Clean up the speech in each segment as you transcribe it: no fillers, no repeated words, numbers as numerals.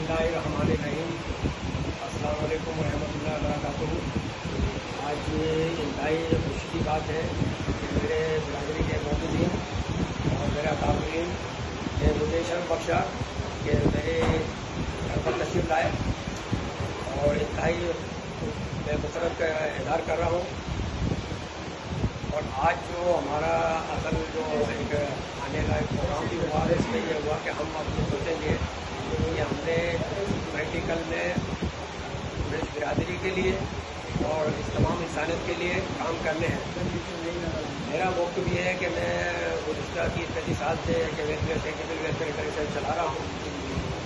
बिस्मिल्लाहिर्रहमानिर्रहीम। अस्सलाम वालेकुम रहमतुल्लाहि वबरकातुहू। आज इंतहाई खुशी की बात है कि मेरे बिरादरी के मोहतदीन और मेरा काबिलीन ने मुझे शर्फ बख्शा कि मेरे घर पर तशरीफ लाए और इंतहाई मैं मुसरत का इज़हार कर रहा हूँ। और आज जो हमारा असल जो एक आने का एक प्रोग्राम भी हुआ है, इसमें यह हुआ कि हम अपने सोचेंगे कि हमने प्रैक्टिकल में बिरादरी के लिए और इस तमाम इंसानियत के लिए काम करने हैं। मेरा वक्त भी है कि मैं गुज़श्ता 30-35 साल से वेलफेयर चैरिटेबल वेलफेयर इंटरनेशनल चला रहा हूँ,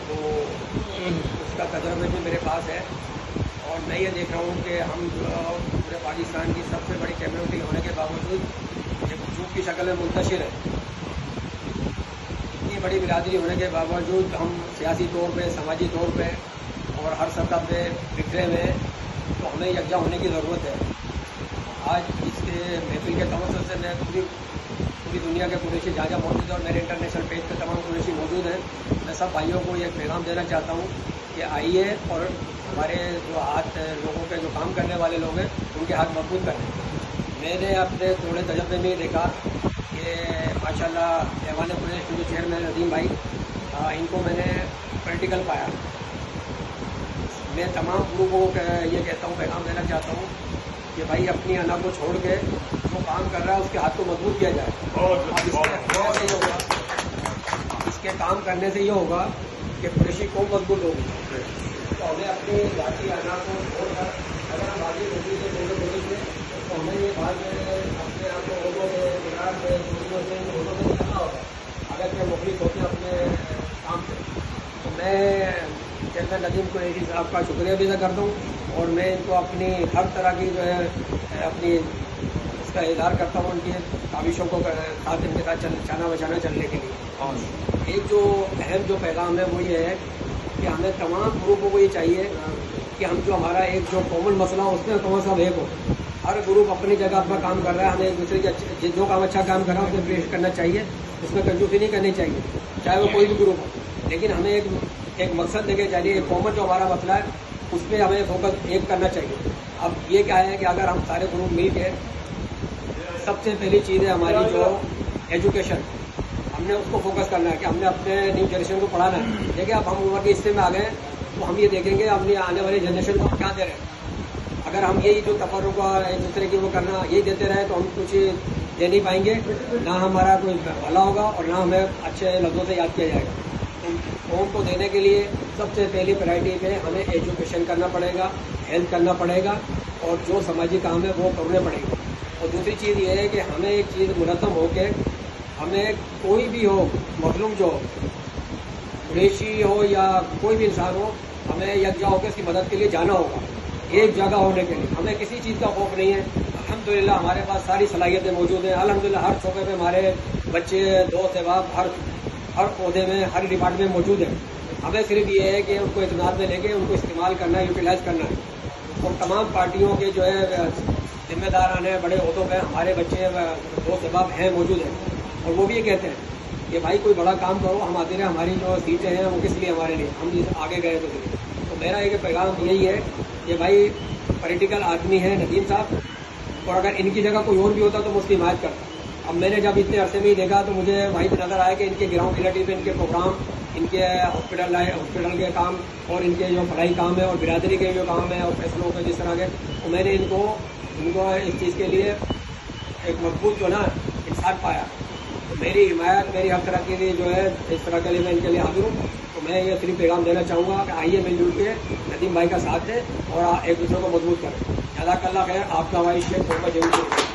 तो उसका तजर्बा भी मेरे पास है। और मैं ये देख रहा हूँ कि हम जो पूरे पाकिस्तान की सबसे बड़ी कम्युनिटी होने के बावजूद एक ग्रुप की शक्ल में मुंतशिर है। इतनी बड़ी बिरादरी होने के बावजूद हम सियासी तौर पे, समाजी तौर पे और हर सतह पे बिखरे हुए हैं, तो हमें यकजा होने की ज़रूरत है। आज इसके महफिल के तवज्जुह से मैं पूरी दुनिया के कुरैशी जहाँ जहाँ मौजूद है और मेरे इंटरनेशनल पेज पे तमाम कुरैशी मौजूद हैं, मैं सब भाइयों को एक पैगाम देना चाहता हूँ कि आइए और हमारे जो हाथ लोगों के जो काम करने वाले लोग हैं उनके हाथ मजबूत करें। मैंने अपने थोड़े तजर्बे में देखा कि माशाल्लाह ऐवान कुरैश के जो चेयरमैन नदीम भाई, इनको मैंने प्रैक्टिकल पाया। मैं तमाम ग्रुपों को ये कहता हूँ, पैगाम देना चाहता हूँ कि भाई अपनी अना को छोड़ के जो काम कर रहा है उसके हाथ को मजबूत किया जाए। इसके काम करने से ये होगा कि कुरैशी कौम मजबूत होगी। तो हमें अपनी जाति अना को छोड़कर अगर हम आगे नौकरी से छोड़े से तो हमें ये बात अपने आप को लोगों से बिगाड़ से दूसरों से करना होगा अगर क्या मुखलिस होते हैं अपने काम से। तो मैं चेयरमैन नदीम कुरैशी साहब का शुक्रिया भी अदा करता हूँ और मैं इनको अपनी हर तरह की जो है अपनी इसका इज़हार करता हूँ उनकी काविशों को साथ इनके साथ चलना बचाना चलने के लिए। और एक जो अहम जो पैगाम है वो ये है कि हमें तमाम ग्रुपों को ये चाहिए कि हम जो हमारा एक जो कॉमन मसला हो उसमें कौन सा एक हो। हर ग्रुप अपनी जगह अपना काम कर रहा है, हमें एक दूसरे के जो काम अच्छा काम कर रहा है उसमें प्रेस करना चाहिए, उसमें कंजूसी नहीं करनी चाहिए, चाहे वो कोई भी ग्रुप हो। लेकिन हमें एक मकसद देके चाहिए, एक कॉमन जो हमारा मसला है उस पर हमें फोकस एक करना चाहिए। अब ये क्या है कि अगर हम सारे ग्रुप मिल के, सबसे पहली चीज़ है हमारी जो एजुकेशन, हमने उसको फोकस करना है कि हमने अपने न्यू जनरेशन को पढ़ाना है। देखिए अब हम उम्र के हिस्से में आ गए तो हम ये देखेंगे अपनी आने वाली जनरेशन को क्या दे रहे हैं। अगर हम यही जो तफर्रुक़ एक दूसरे की वो करना यही देते रहे तो हम कुछ दे नहीं पाएंगे, ना हमारा कोई भला होगा और ना हमें अच्छे लफ्ज़ों से याद किया जाएगा। कौम को देने के लिए सबसे पहली प्रायोरिटी पे हमें एजुकेशन करना पड़ेगा, हेल्थ करना पड़ेगा और जो समाजी काम है वो करने पड़ेंगे। और दूसरी चीज़ ये है कि हमें एक चीज़ मुनज़्ज़म हो के, हमें कोई भी हो मज़लूम जो कुरैशी हो या कोई भी इंसान हो, हमें यकजा होकर इसकी मदद के लिए जाना होगा, एक जगह होने के लिए। हमें किसी चीज़ का खौफ नहीं है। अल्हम्दुलिल्लाह हमारे पास सारी सलाहियतें मौजूद हैं। अल्हम्दुलिल्लाह हर शोबे में हमारे बच्चे, दोस्त अहबाब हर पौधे में, हर डिपार्टमेंट में मौजूद है। हमें सिर्फ ये है कि उनको इत्मीनान में लेके उनको इस्तेमाल करना है, यूटिलाइज करना है। और तमाम पार्टियों के जो है जिम्मेदारान है, बड़े ओहदों पे हमारे बच्चे, दोस्त अहबाब हैं, मौजूद हैं। और वो भी ये कहते हैं कि भाई कोई बड़ा काम करो, हम आते रहे, हमारी जो सीटें हैं वो किस लिए, हमारे लिए, हम आगे गए तो मेरा एक पैगाम यही है कि भाई पॉलिटिकल आदमी है नदीम साहब, और अगर इनकी जगह कोई और भी होता तो मैं उसकी हिमायत करता। अब मैंने जब इतने अरसे में ही देखा तो मुझे वहीं पर नजर आया कि इनके ग्राउंड रिलेटिव पे इनके प्रोग्राम, इनके हॉस्पिटल के काम और इनके जो पढ़ाई काम है और बिरादरी के जो काम है और फैसलों के जिस तरह के, तो मैंने इनको इस चीज़ के लिए एक मजबूत जो ना इंसान पाया। तो मेरी हिमायत, मेरी हर तरह के लिए जो है इस तरह के लिए मैं इनके लिए हाजिर हूँ। तो मैं ये सिर्फ पैगाम देना चाहूँगा कि आइए मिलजुल के नदीम भाई का साथ दें और एक दूसरे को मजबूत करें। जज़ाकल्लाह खैर। आपका भाई शेख मोहम्मद जमील।